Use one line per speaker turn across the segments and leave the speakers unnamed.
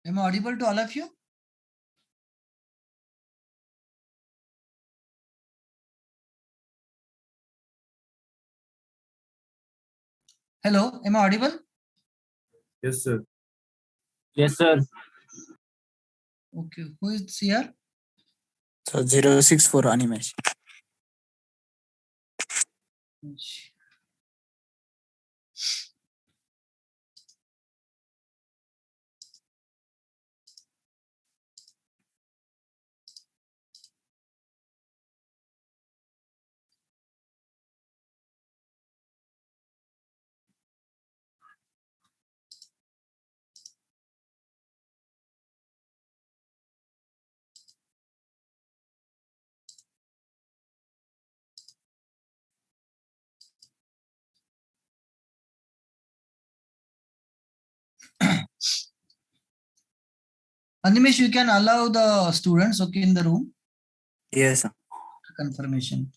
Am I audible to all of you? Hello, am I audible?
Yes, sir.
Yes, sir.
Okay, who is here?
So 064 animation.
Animesh, you can allow the students, okay, in the room.
Yes, sir.
Confirmation.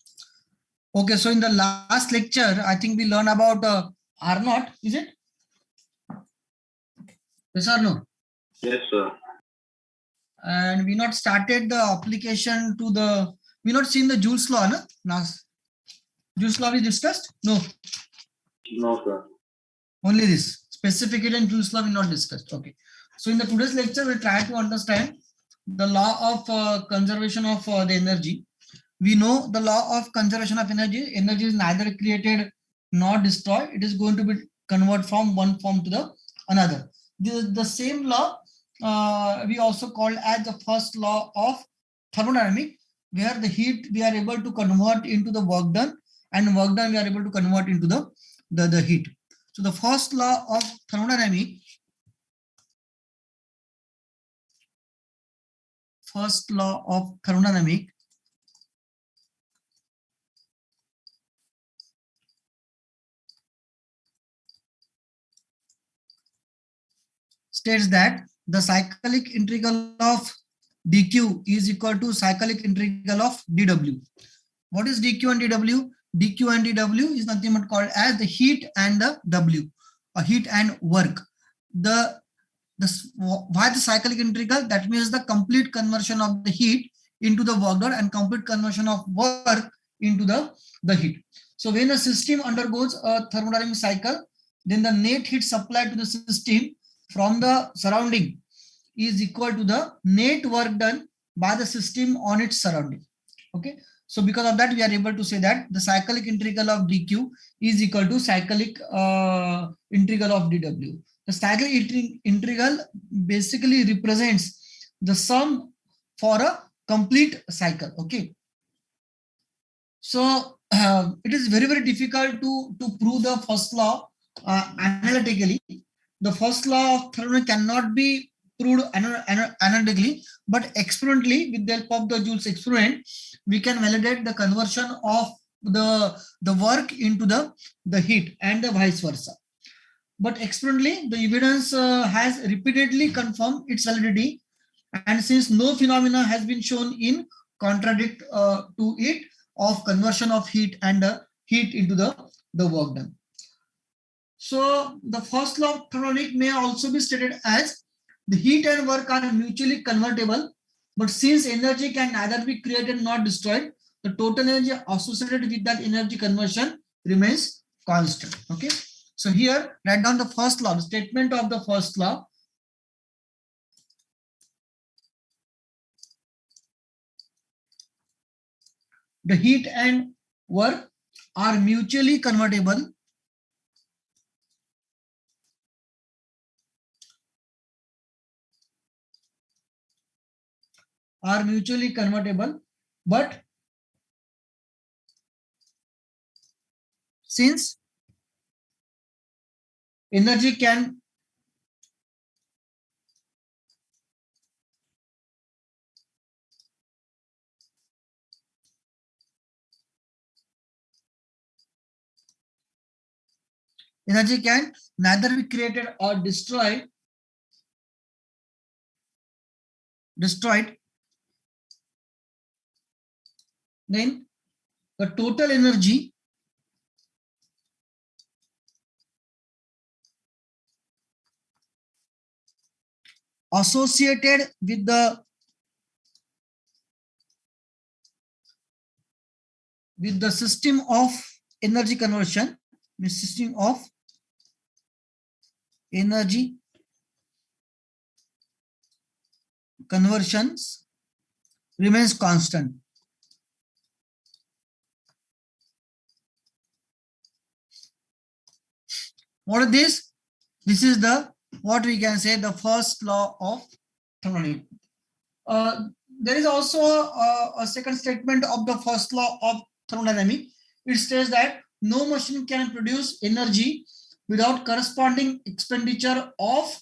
Okay, so in the last lecture, I think we learned about R naught, is it? Yes or no?
Yes, sir.
And we not started the application to the, we not seen the Joule's law, no? Now, Joule's law we discussed? No,
No, sir.
only this. Specifically in Joule's law we not discussed. Okay. So in the today's lecture, we try to understand the law of conservation of the energy. We know the law of conservation of energy. Energy is neither created nor destroyed. It is going to be converted from one form to the another. The same law we also call as the first law of thermodynamics, where the heat we are able to convert into the work done, and work done we are able to convert into the heat. So the first law of thermodynamics, states that the cyclic integral of dq is equal to cyclic integral of dw. What is dq and dw? Dq and dw is nothing but called as the heat and the w, or heat and work. Why the cyclic integral? That means the complete conversion of the heat into the work done and complete conversion of work into the heat. So when a system undergoes a thermodynamic cycle, then the net heat supplied to the system from the surrounding is equal to the net work done by the system on its surrounding. Okay. So because of that, we are able to say that the cyclic integral of dq is equal to cyclic integral of dw. The cyclic integral basically represents the sum for a complete cycle. Okay. So it is very, very difficult to prove the first law analytically. The first law of thermodynamics cannot be proved analytically, but experimentally, with the help of the Joule's experiment, we can validate the conversion of the work into the heat and the vice versa. But experimentally, the evidence has repeatedly confirmed its validity, and since no phenomena has been shown in contradict to it of conversion of heat and heat into the work done. So the first law of thermodynamics may also be stated as the heat and work are mutually convertible, but since energy can neither be created nor destroyed, the total energy associated with that energy conversion remains constant. Okay. So here, write down the first law, the statement of the first law. The heat and work are mutually convertible but since energy can neither be created or destroyed, then the total energy associated with the system of energy conversion, the system of energy conversions remains constant. What is this? This is the, what we can say, the first law of thermodynamics. There is also a second statement of the first law of thermodynamics. It says that no machine can produce energy without corresponding expenditure of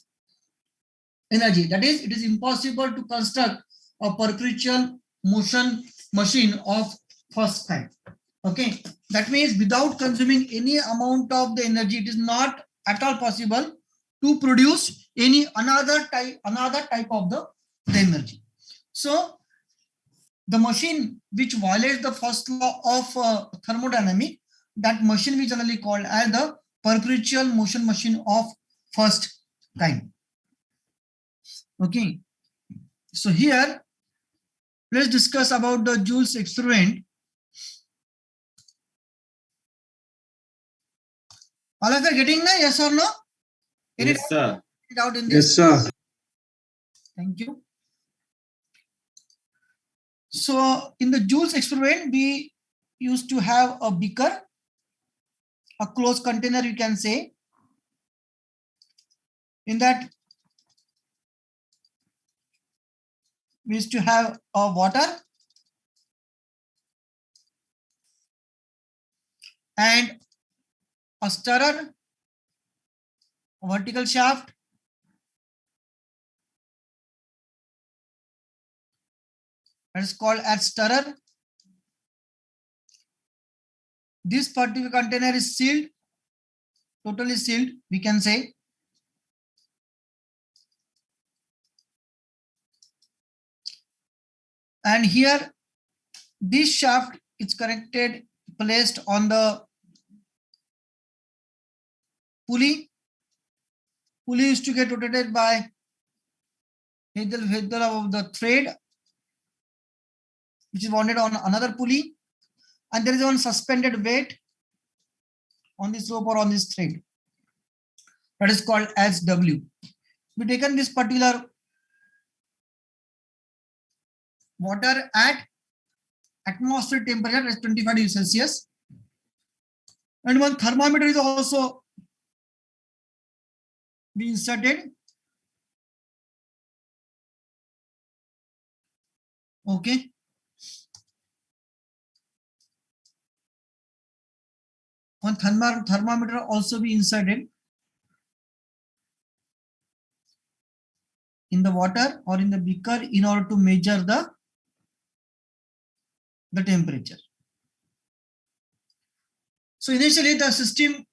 energy. That is, it is impossible to construct a perpetual motion machine of first kind. Okay, that means without consuming any amount of the energy, it is not at all possible to produce any another type of the energy. So the machine which violates the first law of thermodynamics, that machine we generally call as the perpetual motion machine of first kind. Okay, so here let's discuss about the Joule's experiment. All of you are getting that? Yes or no? Any
Yes, sir.
doubt in this?
Yes, sir.
Thank you. So in the Joule's experiment, we used to have a beaker, a closed container, you can say. In that, we used to have water and a stirrer, a vertical shaft, that is called as stirrer. This particular container is sealed, totally sealed, we can say. And here, this shaft is connected, placed on the pulley. Pulley is to get rotated by heddle of the thread, which is mounted on another pulley. And there is one suspended weight on this rope or on this thread. That is called as W. We taken this particular water at atmospheric temperature as 25 degrees Celsius. And one thermometer is also be inserted. Okay. One thermometer also be inserted in the water or in the beaker in order to measure the temperature. So initially the system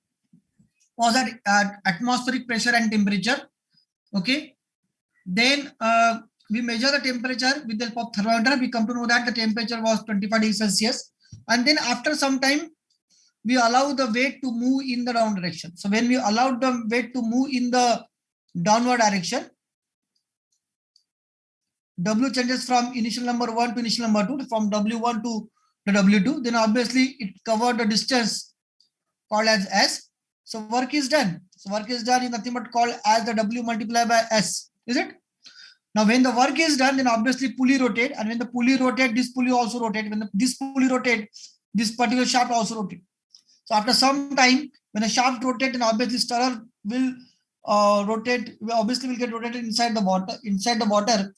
was at atmospheric pressure and temperature. Okay. Then we measure the temperature with the help of thermometer. We come to know that the temperature was 25 degrees Celsius. And then after some time, we allow the weight to move in the down direction. So when we allow the weight to move in the downward direction, W changes from initial number 1 to initial number 2, from W1 to the W2. Then obviously it covered the distance called as S. So work is done. So work is done is nothing but called as the W multiplied by S. Is it? Now when the work is done, then obviously pulley rotate. And when the pulley rotate, this pulley also rotate. When this pulley rotate, this particular shaft also rotate. So after some time, when the shaft rotate, then obviously stirrer will rotate. Obviously will get rotated inside the water.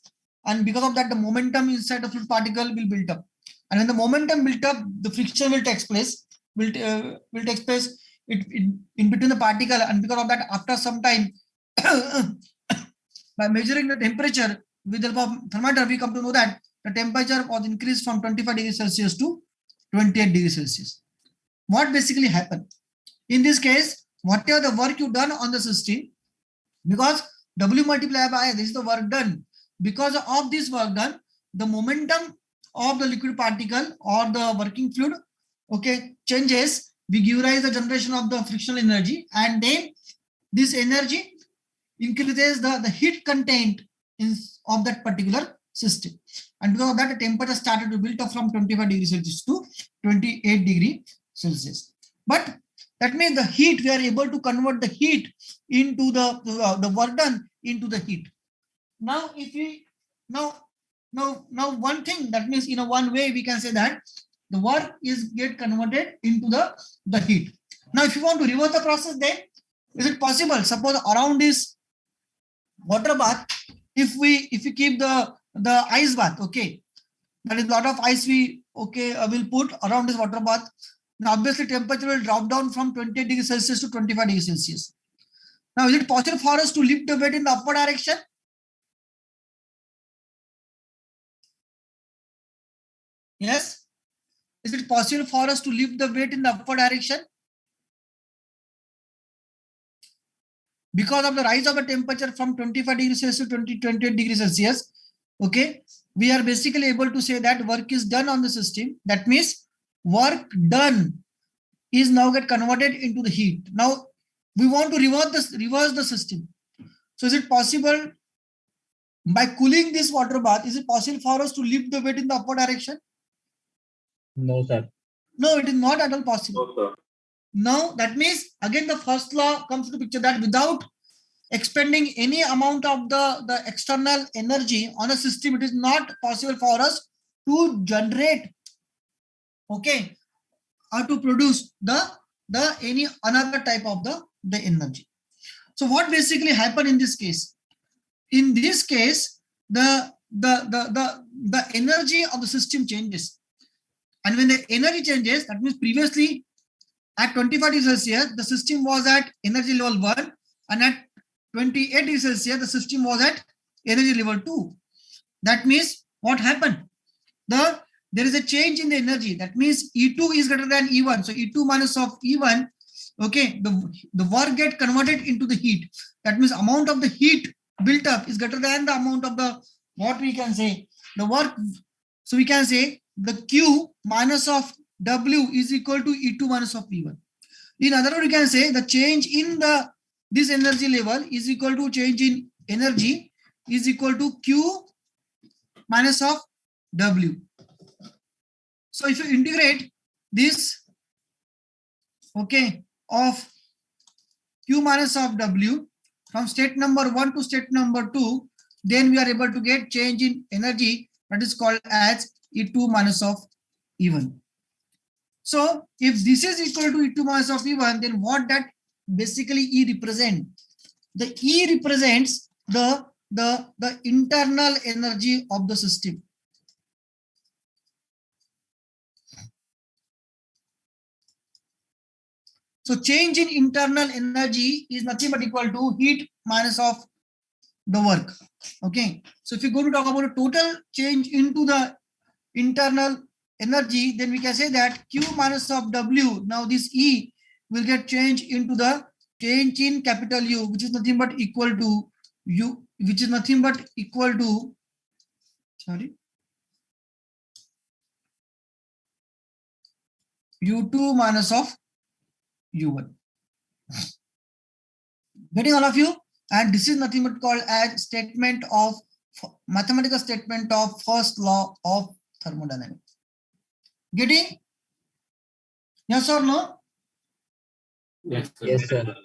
And because of that, the momentum inside the fluid particle will build up. And when the momentum built up, the friction will take place. Will take place in between the particle. And because of that, after some time, by measuring the temperature with the help of thermometer, we come to know that the temperature was increased from 25 degrees Celsius to 28 degrees Celsius. What basically happened? In this case, whatever the work you done on the system, because W multiplied by I, this is the work done. Because of this work done, the momentum of the liquid particle or the working fluid, okay, changes. We give rise the generation of the frictional energy, and then this energy increases the heat content of that particular system. And because of that, the temperature started to build up from 25 degrees Celsius to 28 degrees Celsius. But that means the heat, we are able to convert the heat into the work done into the heat. Now, if we now one thing, that means in a one way we can say that the work is get converted into the heat. Now, if you want to reverse the process, then is it possible? Suppose around this water bath, if we keep the ice bath, okay, that is a lot of ice we will put around this water bath. Now, obviously, temperature will drop down from 28 degrees Celsius to 25 degrees Celsius. Now, is it possible for us to lift the weight in the upward direction? Yes. Is it possible for us to lift the weight in the upward direction? Because of the rise of the temperature from 25 degrees Celsius to 28 degrees Celsius, okay, we are basically able to say that work is done on the system. That means work done is now get converted into the heat. Now, we want to reverse the system. So, is it possible by cooling this water bath, is it possible for us to lift the weight in the upward direction?
No, sir.
No, it is not at all possible.
No, sir.
Now, that means again the first law comes to picture that without expending any amount of the external energy on a system, it is not possible for us to generate, okay, or to produce the any another type of the energy. So what basically happened in this case? In this case, the energy of the system changes. And when the energy changes, that means previously at 25 degrees Celsius, the system was at energy level 1, and at 28 degrees Celsius, the system was at energy level 2. That means what happened? There is a change in the energy. That means E2 is greater than E1. So E2 minus of E1, okay, the work get converted into the heat. That means amount of the heat built up is greater than the amount of the, what we can say, the work. So we can say the Q minus of W is equal to E2 minus of E1. In other words, we can say the change in this energy level is equal to change in energy is equal to Q minus of W. So if you integrate this, okay, of Q minus of W from state number 1 to state number 2, then we are able to get change in energy, that is called as E2 minus of E1. So if this is equal to E2 minus of E1, then what that basically E represent? The E represents the internal energy of the system. So change in internal energy is nothing but equal to heat minus of the work. Okay. So if you go to talk about a total change into the internal energy, then we can say that Q minus of W, now this E will get changed into the change in capital U, which is nothing but equal to U, which is nothing but equal to, sorry, U2 minus of U1. Getting all of you? And this is nothing but called as statement of mathematical statement of first law of thermodynamics. Getting? Yes or no?
Yes, sir. Yes, sir.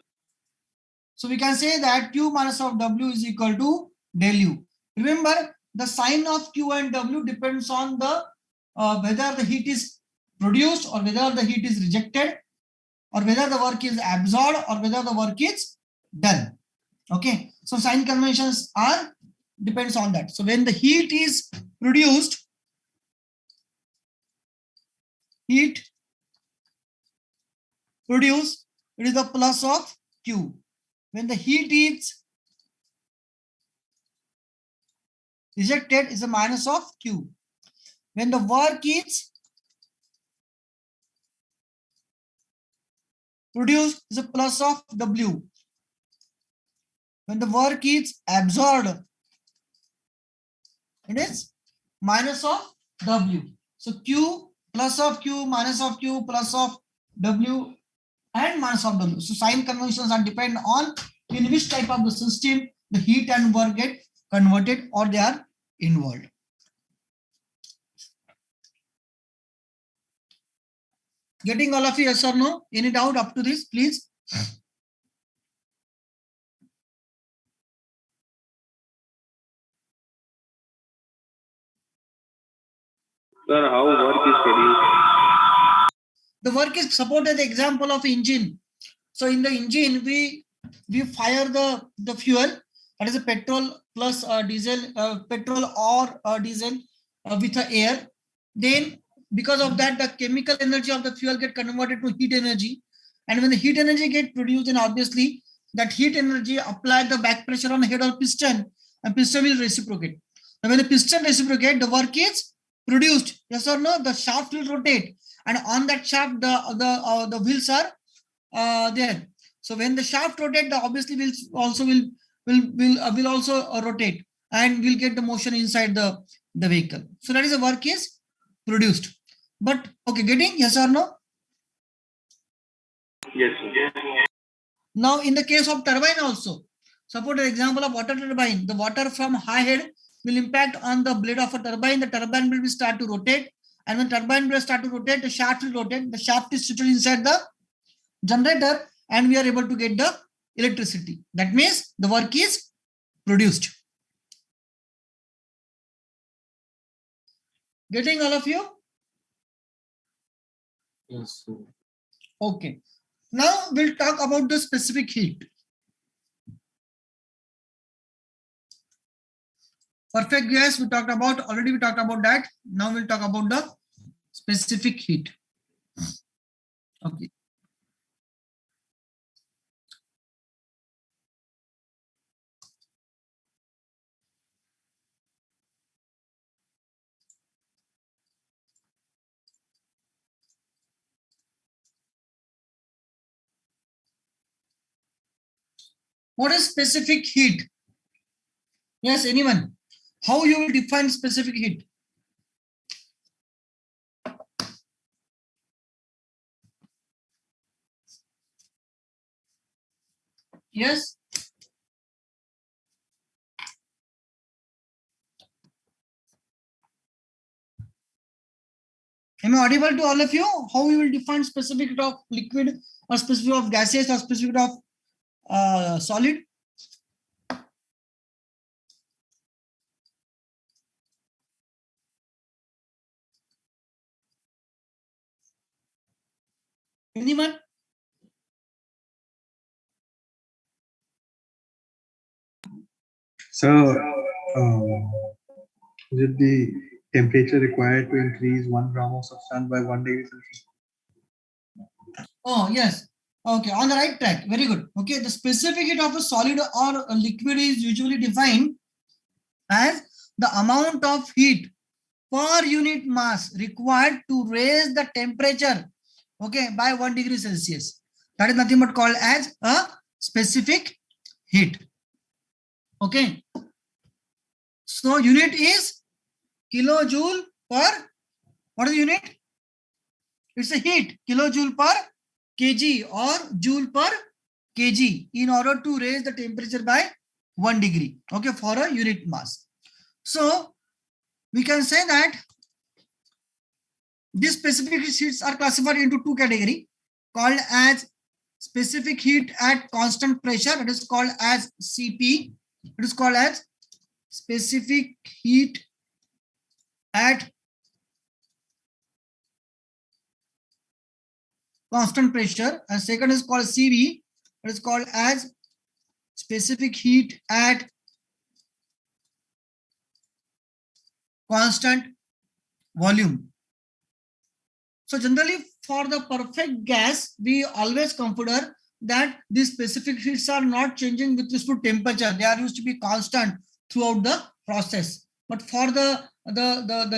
So we can say that Q minus of W is equal to del U. Remember, the sign of Q and W depends on the whether the heat is produced or whether the heat is rejected, or whether the work is absorbed or whether the work is done. Okay. So sign conventions are depends on that. So when the heat is produced, it is the plus of Q. When the heat is rejected, is a minus of Q. When the work is produced, is a plus of W. When the work is absorbed, it is minus of W. So Q, plus of Q, minus of Q, plus of W, and minus of W. So sign conventions are depend on in which type of the system the heat and work get converted or they are involved. Getting all of you, yes or no? Any doubt up to this, please?
Sir, how work is produced?
The work is supported the example of engine. So in the engine, we fire the fuel, that is a petrol plus diesel, petrol or diesel with the air. Then because of that, the chemical energy of the fuel get converted to heat energy. And when the heat energy get produced, then obviously that heat energy applied the back pressure on the head of piston, and piston will reciprocate. And when the piston reciprocate, the work is produced. Yes or no? The shaft will rotate, and on that shaft, the wheels are there. So when the shaft rotate, the obviously will also rotate, and will get the motion inside the vehicle. So that is the work is produced. But okay, getting yes or no?
Yes, sir.
Now in the case of turbine also, suppose an example of water turbine, the water from high head will impact on the blade of a turbine. The turbine will start to rotate, and when turbine will start to rotate, the shaft will rotate. The shaft is situated inside the generator, and we are able to get the electricity. That means the work is produced. Getting all of you?
Yes, sir.
Okay. Now we'll talk about the specific heat. Perfect gas we talked about already. We talked about that. Now we'll talk about the specific heat. Okay. What is specific heat? Yes, anyone? How you will define specific heat? Yes. Am I audible to all of you? How you will define specific heat of liquid, or specific of gases, or specific of solid? Anyone?
So, is it the temperature required to increase 1 gram of substance by 1 degree Celsius?
Oh, yes. Okay, on the right track. Very good. Okay, the specific heat of a solid or a liquid is usually defined as the amount of heat per unit mass required to raise the temperature, okay, by 1 degree Celsius. That is nothing but called as a specific heat. Okay. So unit is kilojoule per, what is the unit? It's a heat, kilojoule per kg or joule per kg, in order to raise the temperature by 1 degree, okay, for a unit mass. So we can say that these specific heats are classified into two categories, called as specific heat at constant pressure, that is called as CP. It is called as specific heat at constant pressure, and second is called CV. It is called as specific heat at constant volume. So generally for the perfect gas, we always consider that these specific heats are not changing with respect to temperature. They are used to be constant throughout the process. But for the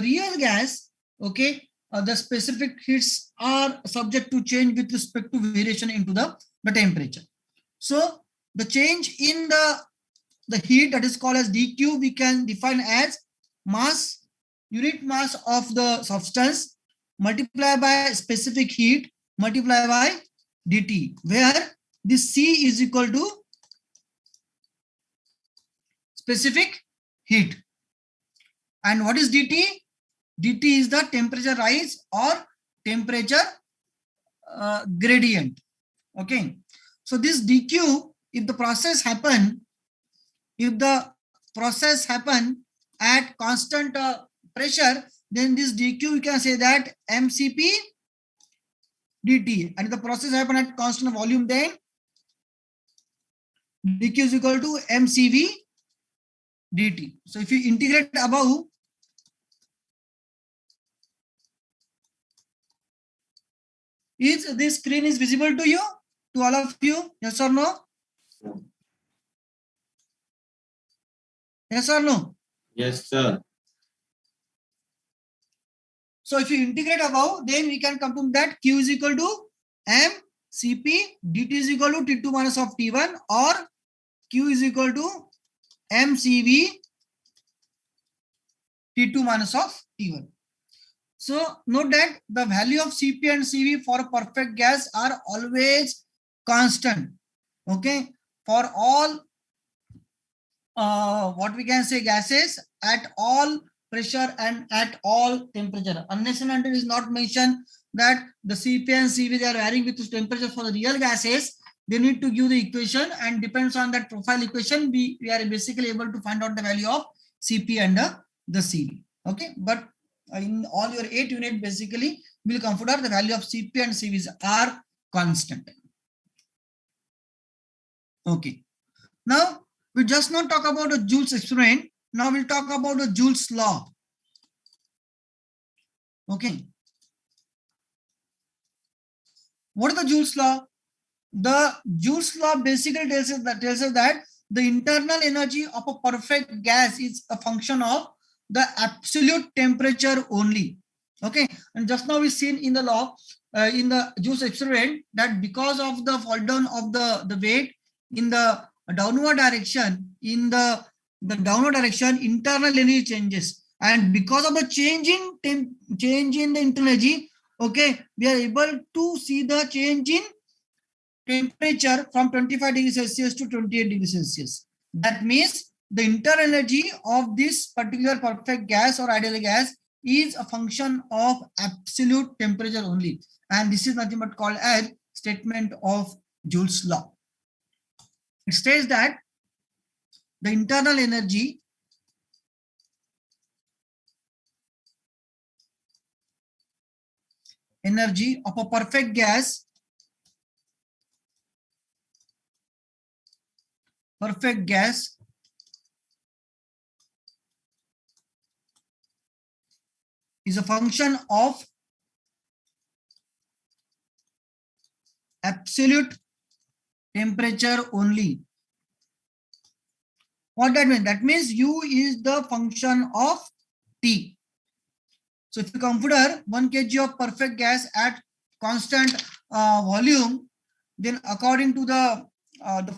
real gas, okay, the specific heats are subject to change with respect to variation into the temperature. So the change in the heat, that is called as dQ, we can define as mass, unit mass of the substance, multiply by specific heat, multiply by dt, where this C is equal to specific heat. And what is dt? dt is the temperature rise or temperature gradient. Okay, so this dq, if the process happen at constant pressure, then this dq you can say that mcp dt. And if the process happen at constant volume, then dq is equal to mcv dt. So if you integrate above, is this screen is visible to you, to all of you? Yes or no? Yes or no?
Yes, sir.
So if you integrate above, then we can come to that q is equal to m cp dt is equal to t2 minus of t1, or q is equal to mcv t2 minus of t1. So note that the value of cp and cv for perfect gas are always constant. Okay, for all what we can say gases at all pressure and at all temperature, unless and until it is not mentioned that the cp and cv they are varying with this temperature for the real gases, they need to give the equation, and depends on that profile equation we are basically able to find out the value of cp and the cv. Okay, but in all your 8 unit basically will consider the value of cp and cvs are constant. Okay, now we just not talk about the Joule's experiment. Now we'll talk about the Joule's law. Okay. What is the Joule's law? The Joule's law basically tells us that the internal energy of a perfect gas is a function of the absolute temperature only. Okay. And just now we seen in the law, in the Joule's experiment, that because of the fall down of the weight in the downward direction, internal energy changes, and because of the change in the internal energy, okay, we are able to see the change in temperature from 25 degrees Celsius to 28 degrees Celsius. That means the internal energy of this particular perfect gas or ideal gas is a function of absolute temperature only, and this is nothing but called as statement of Joule's law. It states that the internal energy of a perfect gas is a function of absolute temperature only. What that means? That means U is the function of T. So if you consider 1 kg of perfect gas at constant volume, then according to the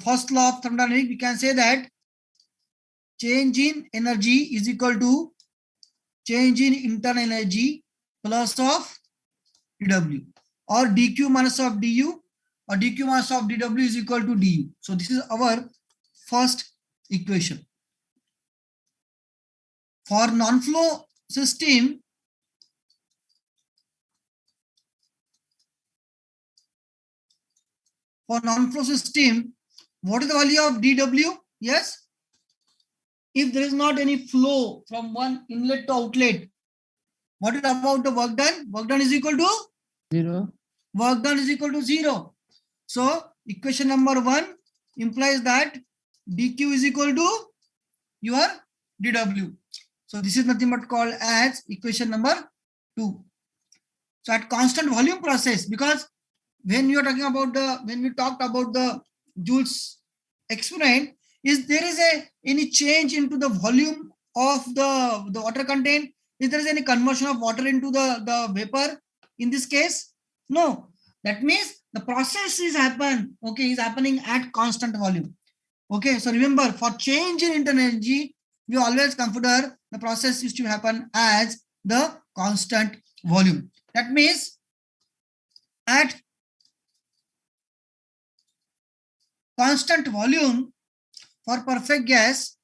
first law of thermodynamics, we can say that change in energy is equal to change in internal energy plus of dW, or dq minus of du, or dq minus of dw is equal to du. So this is our first equation. For non-flow system, what is the value of dw? Yes, if there is not any flow from one inlet to outlet, what is about the work done? Work done is equal to
0.
Work done is equal to 0. So equation number 1 implies that dq is equal to your dw. So this is nothing but called as equation number 2. So at constant volume process, because when you are talking about when we talked about the Joule's experiment, is there is any change into the volume of the water content? Is there any conversion of water into the vapor in this case? No. That means the process is happening at constant volume. Okay, so remember, for change in internal energy, we always consider the process is to happen as the constant volume. That means at constant volume for perfect gas,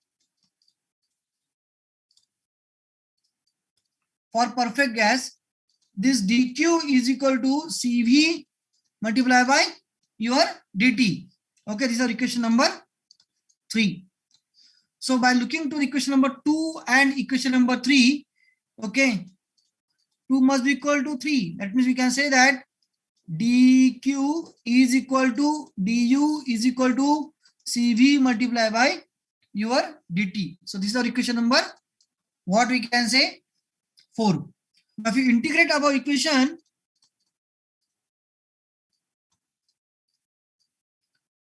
for perfect gas, this dq is equal to cv multiplied by your dt. Okay, this is equation number 3. So by looking to equation number 2 and equation number 3, okay, 2 must be equal to 3. That means we can say that dq is equal to du is equal to cv multiplied by your dt. So this is our equation number, what we can say, 4. Now if you integrate our equation,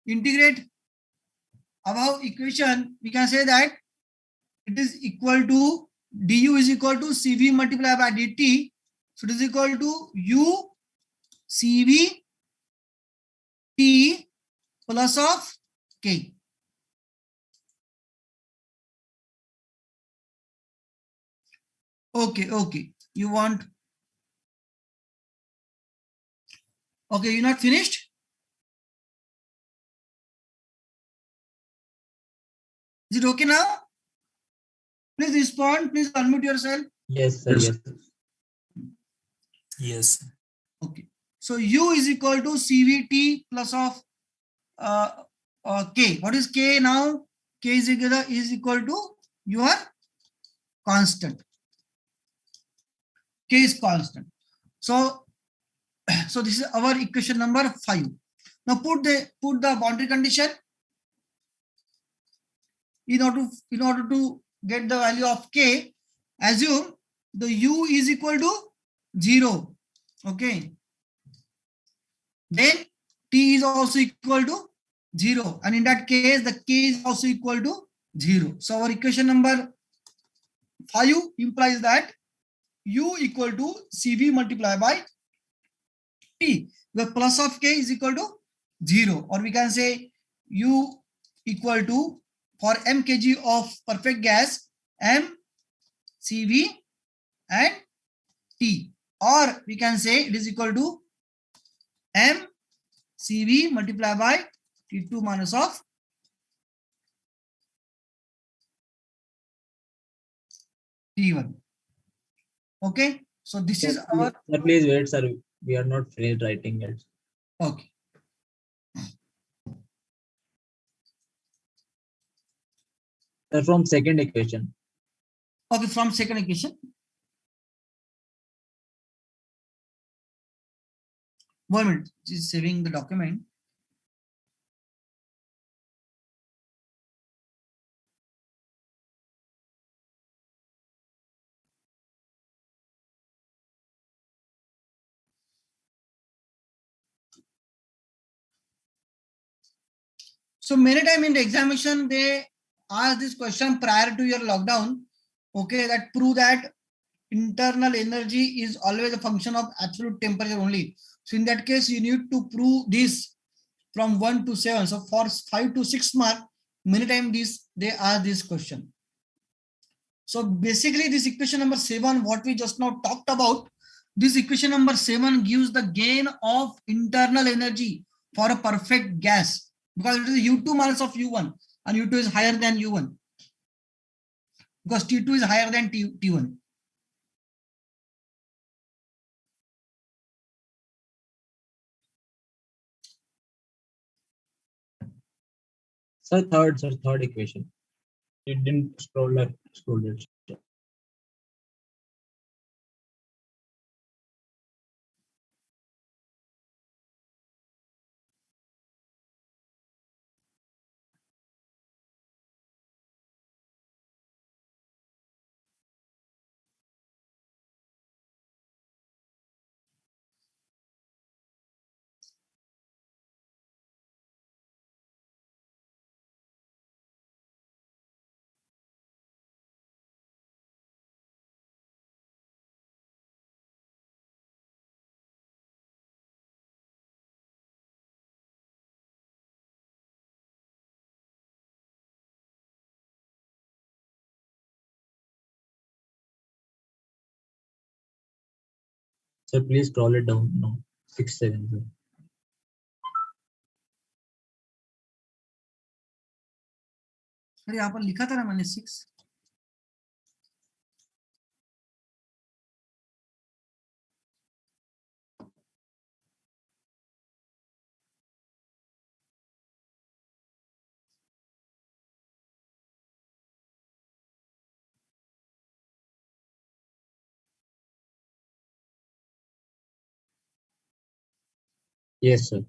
we can say that it is equal to du is equal to cv multiplied by dt. So it is equal to u cv t plus of k. Okay. You want, okay, you're not finished? Is it okay now? Please respond. Please unmute yourself.
Yes, sir. Yes.
Yes.
Okay. So u is equal to cvt plus of k. What is k now? K is equal to your constant. K is constant. So this is our equation number 5. Now put the boundary condition. In order to get the value of k, assume the u is equal to 0. Okay. Then t is also equal to 0. And in that case, the k is also equal to 0. So our equation number 5 implies that u equal to cv multiplied by t. The plus of k is equal to 0. Or we can say u equal to, for m kg of perfect gas, m cv and t. Or we can say it is equal to m cv multiplied by t2 minus of t1. Okay, so this is our,
Sir, please wait, sir. We are not finished writing yet.
okay.
Sir, from second equation.
Okay, from second equation. 1 minute, just saving the document. So many times in the examination, they ask this question prior to your lockdown. Okay, that prove that internal energy is always a function of absolute temperature only. So in that case, you need to prove this from 1 to 7. So for 5 to 6 mark, many times they ask this question. So basically this equation number 7, what we just now talked about, this equation number 7 gives the gain of internal energy for a perfect gas, because it is U2 minus of U1 and U2 is higher than U1 because T2 is higher than T1.
Sir, third equation. It didn't scroll it. Sir, please scroll it down. No, 6, 7. Sir.
अरे यहाँ पर लिखा था ना मैंने 6.
Yes, sir.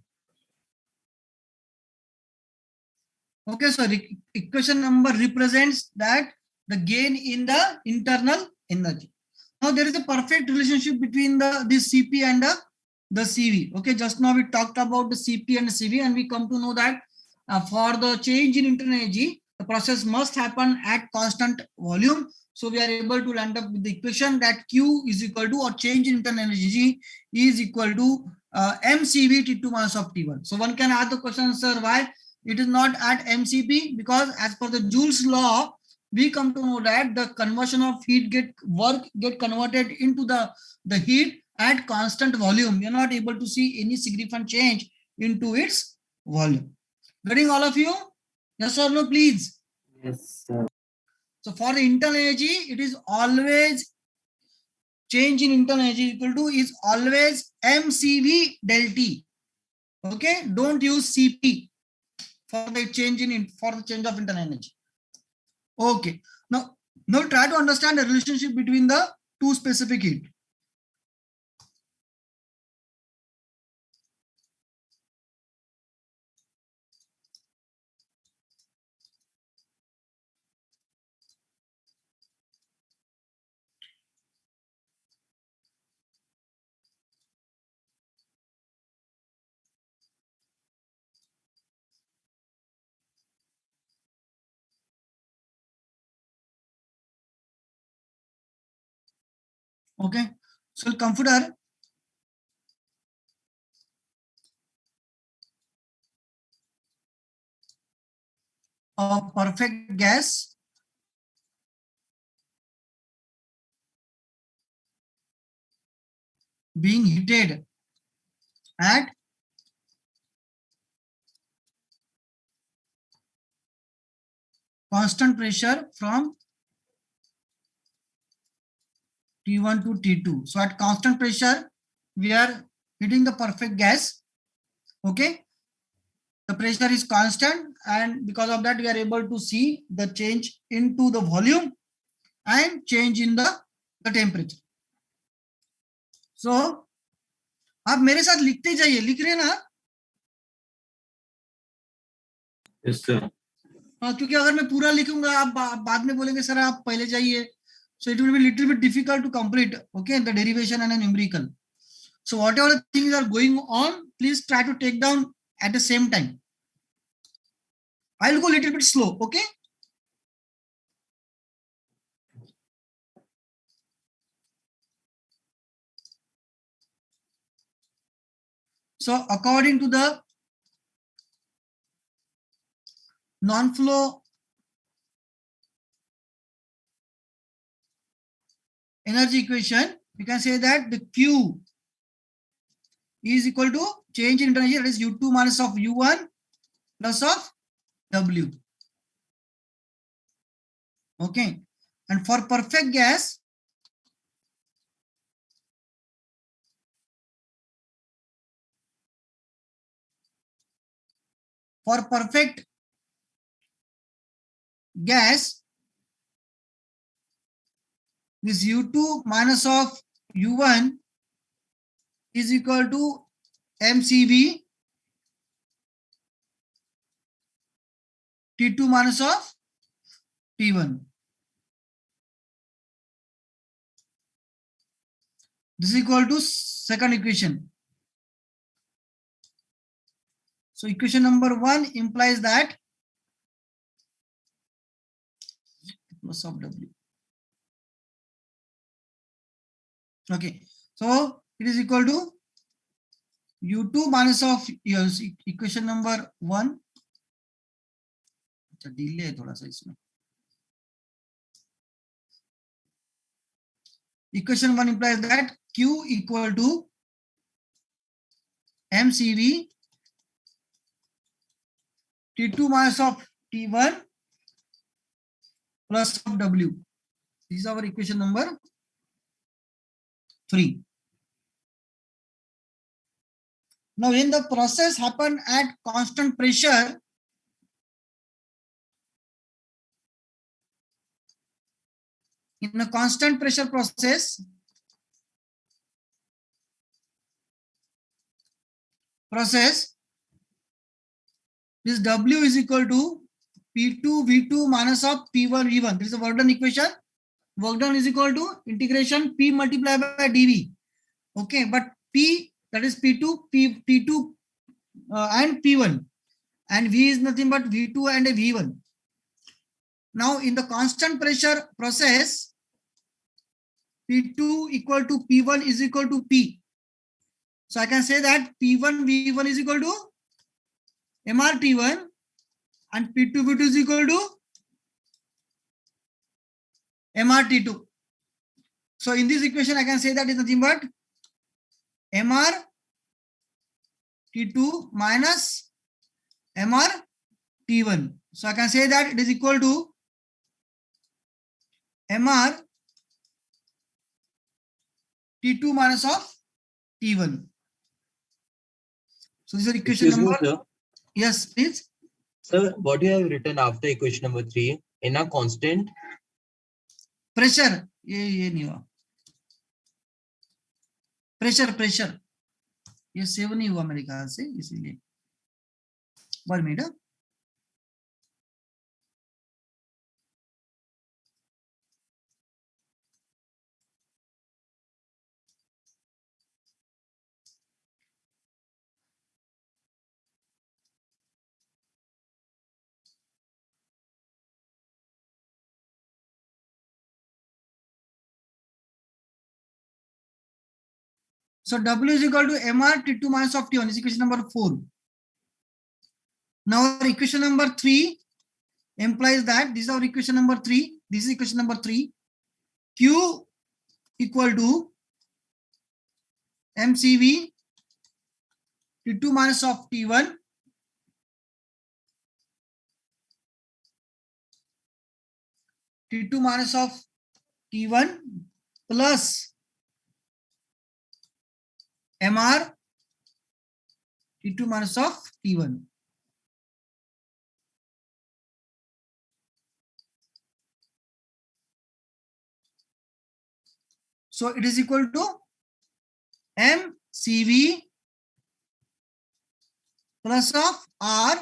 Okay, so equation number represents that the gain in the internal energy. Now there is a perfect relationship between this Cp and the Cv. Okay, just now we talked about the Cp and the Cv, and we come to know that for the change in internal energy, the process must happen at constant volume. So we are able to land up with the equation that Q is equal to, or change in internal energy is equal to mCv T2 minus of T1. So one can ask the question, sir, why it is not at mCp? Because as per the Joule's law, we come to know that the conversion of heat get converted into the heat at constant volume. You're not able to see any significant change into its volume. Getting all of you? Yes or no, please?
Yes, sir.
So for the internal energy, it is always change in internal energy equal to is always mCv del T. Okay, don't use Cp for the change of internal energy. Okay, now try to understand the relationship between the two specific heat. Okay, so consider a perfect gas being heated at constant pressure from T1 to T2. So at constant pressure, we are heating the perfect gas. Okay, the pressure is constant, and because of that, we are able to see the change into the volume and change in the temperature. So आप मेरे साथ लिखते जाइए, लिख रहे हैं ना?
Yes, sir.
हाँ, क्योंकि अगर मैं पूरा लिखूंगा, आप बाद में बोलेंगे सर आप पहले जाइए. So it will be little bit difficult to complete, okay, the derivation and a numerical. So whatever the things are going on, please try to take down at the same time. I'll go a little bit slow, okay? So according to the non-flow energy equation, we can say that the Q is equal to change in energy, that is U2 minus of U1 plus of W. Okay, and for perfect gas, this U2 minus of U1 is equal to mCv T2 minus of T1. This is equal to second equation. So equation number 1 implies that plus of W. Okay, so it is equal to U2 minus of, yes, equation number 1. अच्छा delay है थोड़ा सा इसमें. Equation 1 implies that Q equal to mCv T2 minus of T1 plus of W. This is our equation number 3. Now, when the process happen at constant pressure, in a constant pressure process, process, this W is equal to P2 V2 minus of P1 V1. This is a work done equation. Work done is equal to integration P multiplied by dV. Okay, but P, that is P2, P2 and P1, and V is nothing but V2 and a V1. Now in the constant pressure process, P2 equal to P1 is equal to P. So I can say that P1 V1 is equal to MRT1 and P2 V2 is equal to MRT2. So in this equation, I can say that is nothing but MRT2 minus MRT1. So I can say that it is equal to MRT2 minus of T1. So this is equation
Excuse me,
number.
sir.
Yes, please.
Sir, what you have written after equation number 3 in a constant?
Pressure ये नहीं हुआ, pressure ये save नहीं हुआ मेरे ख्याल से, इसीलिए 1 minute. So W is equal to MR T2 minus of T1. This is equation number 4. Now our equation number 3 implies that this is our equation number 3. This is equation number 3. Q equal to MCV T2 minus of T1 T2 minus of T1 plus MR T2 minus of T1. So it is equal to MCV plus of R.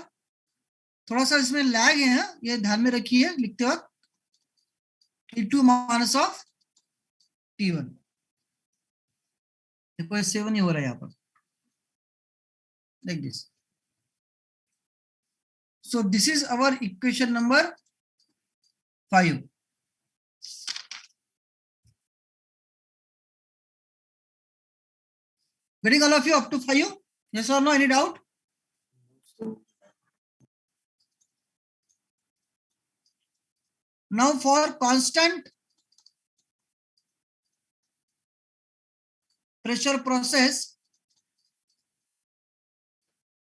थोड़ा सा इसमें lag है, ये ध्यान में रखिए लिखते वक्त. T2 minus of T1. देखो ये सेव नहीं हो रहा है यहाँ पर, like this. So this is our equation number 5. Getting all of you up to 5? Yes or no? Any doubt? Now for constant pressure process,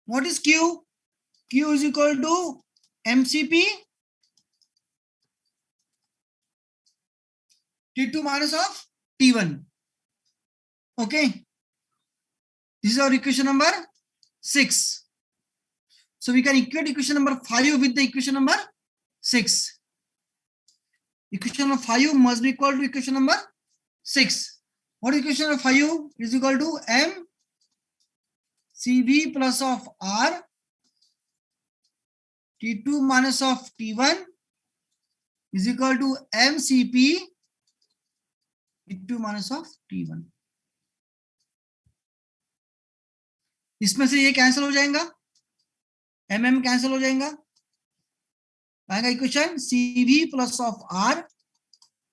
what is Q? Q is equal to MCP T2 minus of T1. Okay. This is our equation number 6. So we can equate equation number 5 with the equation number 6. Equation number 5 must be equal to equation number 6. What is equation number 5 is equal to M CV plus of R T2 minus of T1 is equal to MCP T2 minus of T1. इसमें से ये cancel हो जाएगा, mm cancel हो जाएगा, आएगा equation CV plus of R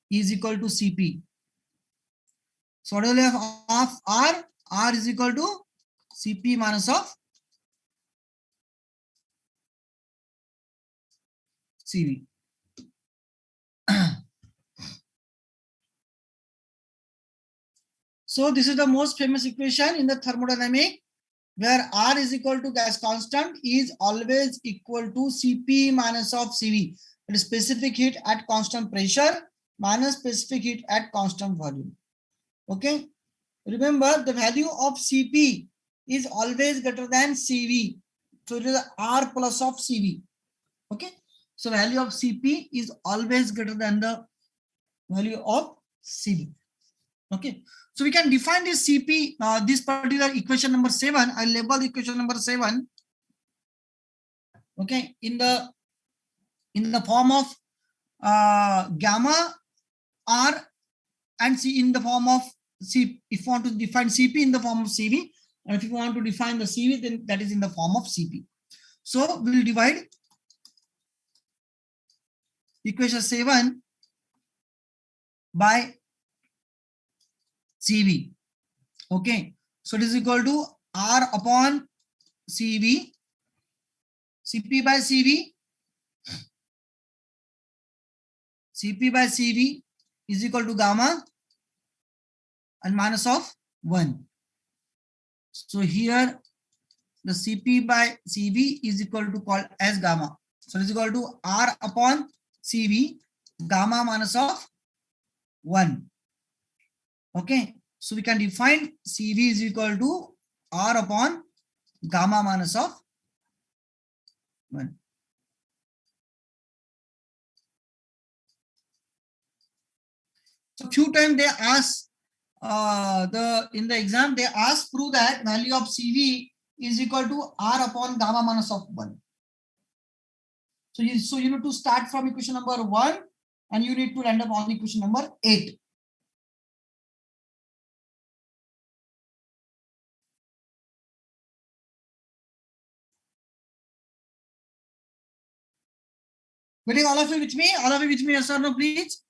is equal to CP. So what is the of R? R is equal to CP minus of CV. So this is the most famous equation in the thermodynamic, where R is equal to gas constant is always equal to Cp minus of Cv. It is specific heat at constant pressure minus specific heat at constant volume. Okay. Remember the value of Cp is always greater than Cv. So it is R plus of Cv. Okay. So value of Cp is always greater than the value of Cv. Okay, so we can define this Cp, this particular equation number 7. I'll label equation number 7. Okay, in the form of gamma R and C in the form of C. If you want to define Cp in the form of Cv, and if you want to define the Cv, then that is in the form of Cp. So we'll divide equation 7 by Cv. Okay, so it is equal to R upon Cv, Cp by Cv, Cp by Cv is equal to gamma and minus of 1. So here the Cp by Cv is equal to called as gamma. So it is equal to R upon Cv, gamma minus of 1. Okay, so we can define Cv is equal to R upon gamma minus of 1. So few times they ask in the exam they ask prove that value of Cv is equal to R upon gamma minus of 1. So you need to start from equation number 1 and you need to end up on equation number 8. Getting all of you with me? All of you with me, yes or no, please?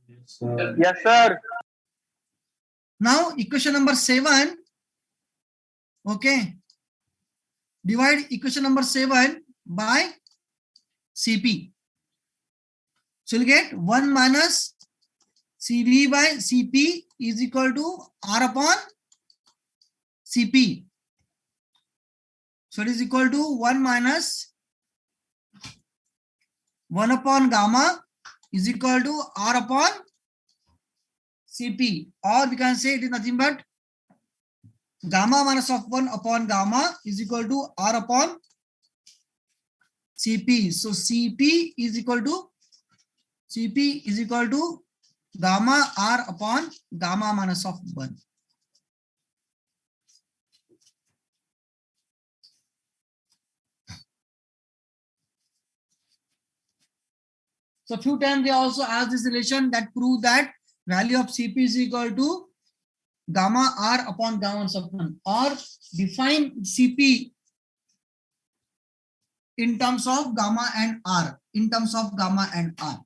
Yes, sir.
Now equation number 7. Okay. Divide equation number 7 by Cp. So you'll get 1 minus Cv by Cp is equal to R upon Cp. So it is equal to 1 minus 1 upon gamma is equal to R upon Cp, or we can say it is nothing but gamma minus of 1 upon gamma is equal to R upon Cp. So Cp is equal to gamma R upon gamma minus of 1. So few times they also ask this relation that prove that value of Cp is equal to gamma R upon gamma minus of 1, or define Cp in terms of gamma and R, in terms of gamma and R.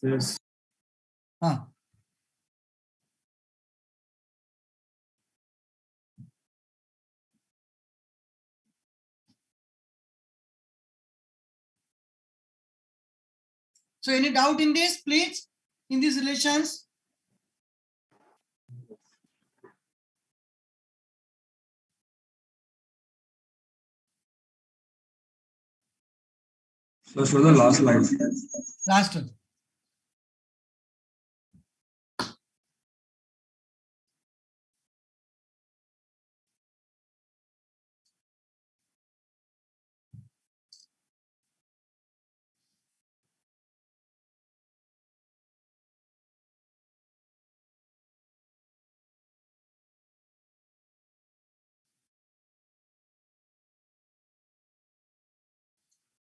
Yes.
So any doubt in this, please, in these relations?
So show the last line.
Last one.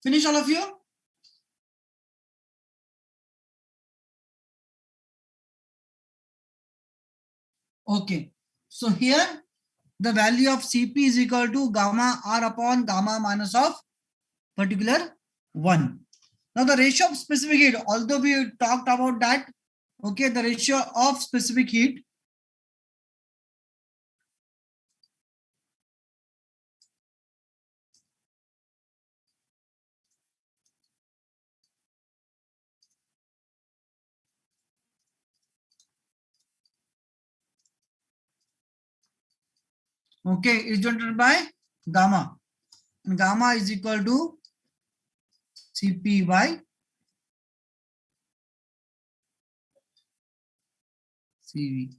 Finish all of you? Okay. So here the value of Cp is equal to gamma R upon gamma minus of particular 1. Now the ratio of specific heat, although we talked about that, okay, the ratio of specific heat, okay, is denoted by gamma. And gamma is equal to Cp by Cv.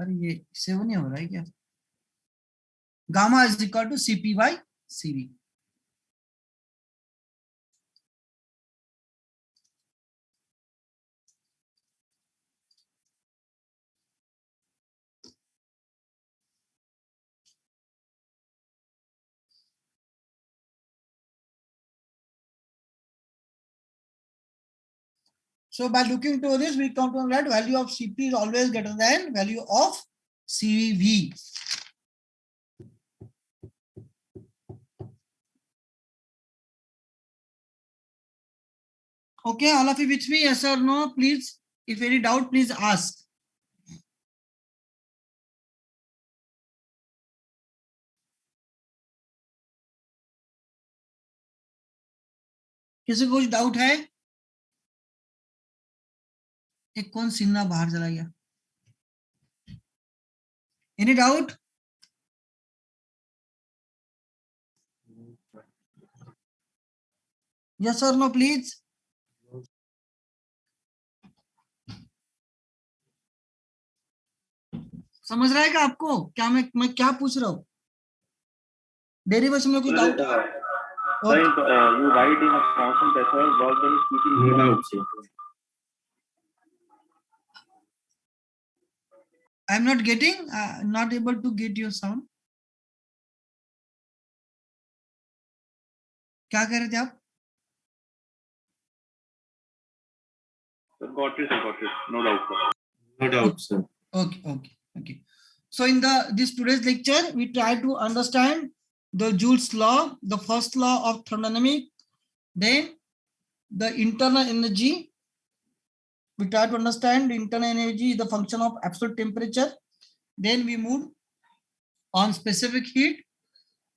अरे ये 7 ही हो रहा है क्या? Gamma is equal to CP by CV. So by looking to this, we come to that value of CP is always greater than value of CV. Okay, all of you with me, yes or no, please. If any doubt, please ask. किसी को कुछ doubt है? एक कौन सिन्हा बाहर चला गया? Any doubt? Yes or no, please. समझ रहा है क्या आपको? क्या मैं क्या पूछ रहा हूँ? डेरिवेशन में कुछ doubt?
You write in a constant method, work done is keeping no doubt, sir.
I'm not getting, not able to get your sound. क्या कह रहे थे आप?
Got it, no doubt, sir. No doubt, sir.
Okay. So in this today's lecture, we try to understand the Joule's law, the first law of thermodynamics, then the internal energy. We try to understand the internal energy is the function of absolute temperature. Then we move on specific heat.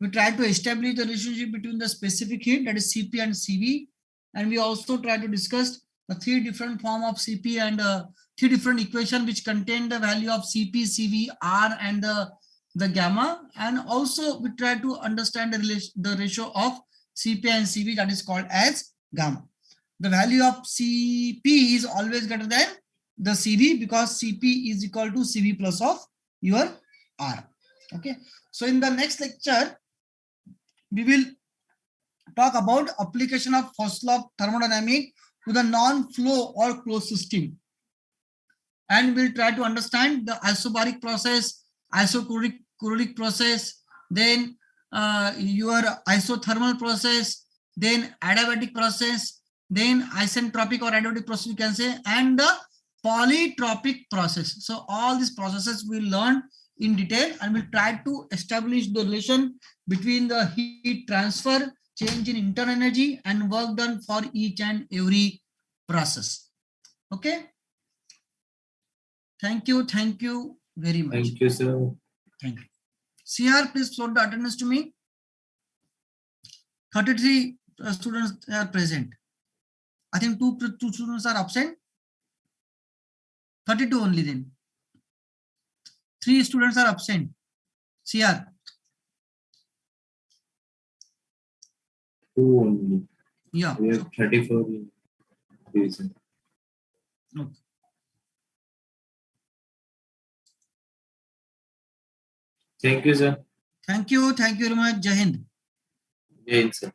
We try to establish the relationship between the specific heat, that is CP and CV. And we also try to discuss the 3 different form of CP and 3 different equation which contain the value of CP, CV, R and the gamma. And also we try to understand the ratio of CP and CV, that is called as gamma. The value of CP is always greater than the CV because CP is equal to CV plus of your R. Okay. So in the next lecture, we will talk about application of first law of thermodynamics to the non-flow or closed system. And we'll try to understand the isobaric process, isochloric process, then your isothermal process, then adiabatic process, then isentropic or adiabatic process you can say, and the polytropic process. So all these processes we'll learn in detail and we'll try to establish the relation between the heat transfer, change in internal energy and work done for each and every process. Okay. Thank you very much.
Thank you, sir.
Thank you. CR, please float the attendance to me. 33 students are present. I think two students are absent. 32 only then. 3 students are absent. CR.
2 only.
Yeah.
We have 34 reason.
Okay.
Thank you, sir.
Thank you very much. Jai Hind.
Jai Hind, sir.